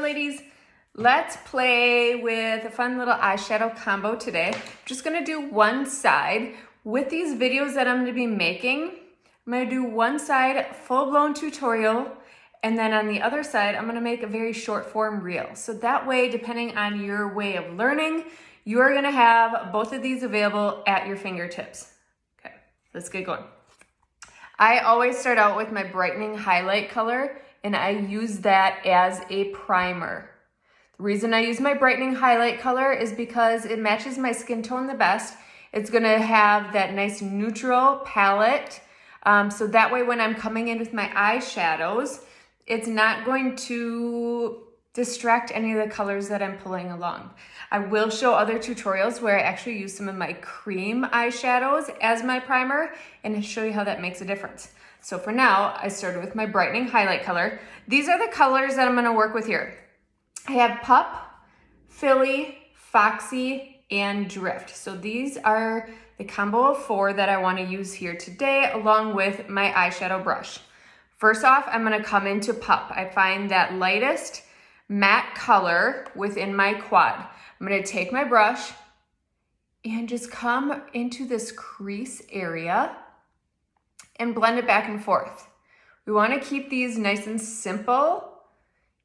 ladies, let's play with a fun little eyeshadow combo today. I'm just gonna do one side. With these videos that I'm gonna be making, I'm gonna do one side full-blown tutorial, and then on the other side, I'm gonna make a very short form reel. So that way, depending on your way of learning, you are gonna have both of these available at your fingertips. Okay, let's get going. I always start out with my brightening highlight color, and I use that as a primer. The reason I use my brightening highlight color is because it matches my skin tone the best. It's gonna have that nice neutral palette. So that way when I'm coming in with my eyeshadows, it's not going to distract any of the colors that I'm pulling along. I will show other tutorials where I actually use some of my cream eyeshadows as my primer and show you how that makes a difference. So for now, I started with my brightening highlight color. These are the colors that I'm gonna work with here. I have Pup, Philly, Foxy, and Drift. So these are the combo of 4 that I wanna use here today, along with my eyeshadow brush. First off, I'm gonna come into Pup. I find that lightest matte color within my quad. I'm gonna take my brush and just come into this crease area and blend it back and forth. We wanna keep these nice and simple,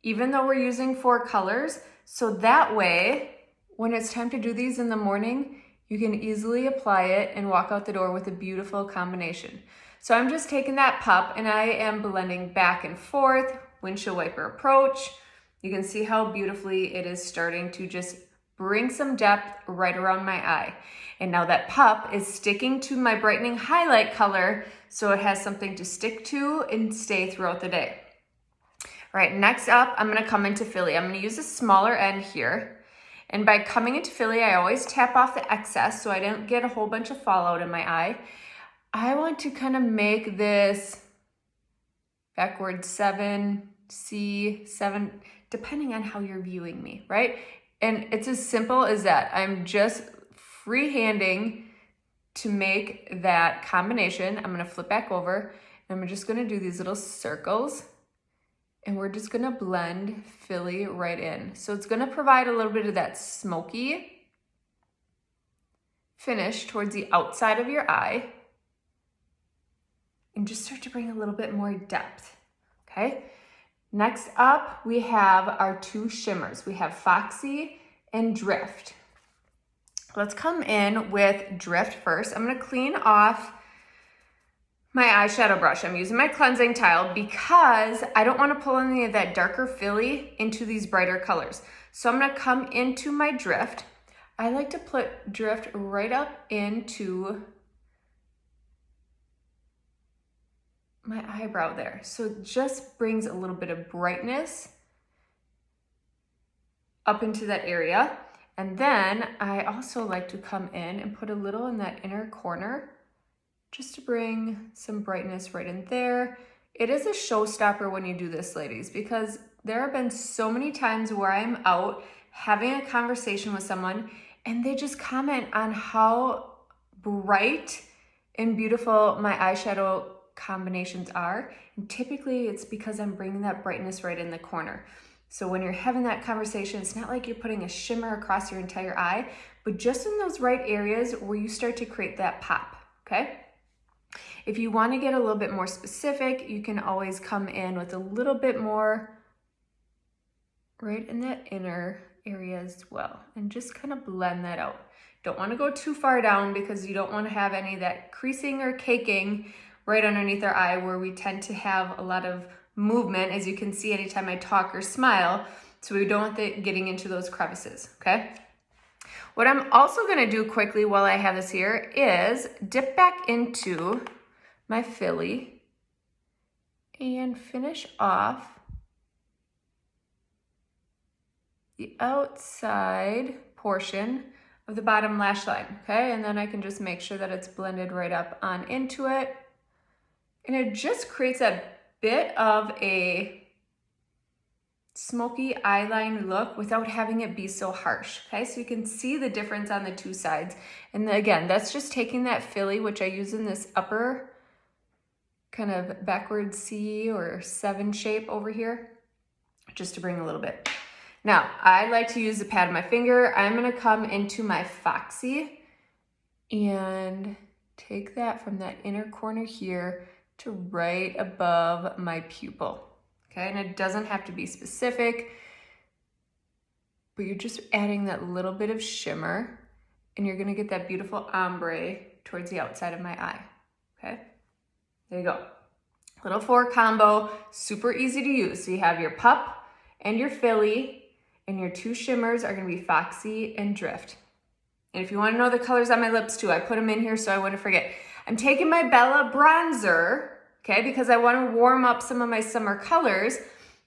even though we're using 4 colors, so that way, when it's time to do these in the morning, you can easily apply it and walk out the door with a beautiful combination. So I'm just taking that Pup and I am blending back and forth, windshield wiper approach. You can see how beautifully it is starting to just bring some depth right around my eye. And now that Pup is sticking to my brightening highlight color, so it has something to stick to and stay throughout the day. All right, next up, I'm gonna come into Philly. I'm gonna use a smaller end here. And by coming into Philly, I always tap off the excess so I don't get a whole bunch of fallout in my eye. I want to kind of make this backward 7, depending on how you're viewing me, right? And it's as simple as that. I'm just freehanding to make that combination. I'm gonna flip back over and I'm just gonna do these little circles and we're just gonna blend Philly right in. So it's gonna provide a little bit of that smoky finish towards the outside of your eye and just start to bring a little bit more depth, okay? Next up, we have our 2 shimmers. We have Foxy and Drift. Let's come in with Drift first. I'm gonna clean off my eyeshadow brush. I'm using my cleansing tile because I don't wanna pull any of that darker Philly into these brighter colors. So I'm gonna come into my Drift. I like to put Drift right up into my eyebrow there. So it just brings a little bit of brightness up into that area. And then I also like to come in and put a little in that inner corner just to bring some brightness right in there. It is a showstopper when you do this, ladies, because there have been so many times where I'm out having a conversation with someone and they just comment on how bright and beautiful my eyeshadow combinations are. And typically it's because I'm bringing that brightness right in the corner. So when you're having that conversation, it's not like you're putting a shimmer across your entire eye, but just in those right areas where you start to create that pop, okay? If you want to get a little bit more specific, you can always come in with a little bit more right in that inner area as well, and just kind of blend that out. Don't want to go too far down because you don't want to have any of that creasing or caking right underneath our eye where we tend to have a lot of movement, as you can see anytime I talk or smile, so we don't want it getting into those crevices, okay? What I'm also gonna do quickly while I have this here is dip back into my Philly and finish off the outside portion of the bottom lash line, okay? And then I can just make sure that it's blended right up on into it. And it just creates a bit of a smoky eyeline look without having it be so harsh, okay? So you can see the difference on the 2 sides. And again, that's just taking that Philly, which I use in this upper kind of backward C or 7 shape over here, just to bring a little bit. Now, I like to use the pad of my finger. I'm gonna come into my Foxy and take that from that inner corner here to right above my pupil. Okay, and it doesn't have to be specific, but you're just adding that little bit of shimmer and you're gonna get that beautiful ombre towards the outside of my eye, okay? There you go. Little 4 combo, super easy to use. So you have your pup and your filly, and your 2 shimmers are gonna be Foxy and Drift. And if you wanna know the colors on my lips too, I put them in here so I wouldn't forget. I'm taking my Bella bronzer, okay, because I wanna warm up some of my summer colors.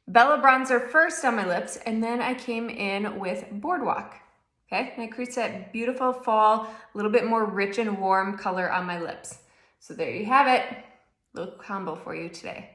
Bella bronzer first on my lips, and then I came in with Boardwalk, okay? And it creates that beautiful fall, a little bit more rich and warm color on my lips. So there you have it, little combo for you today.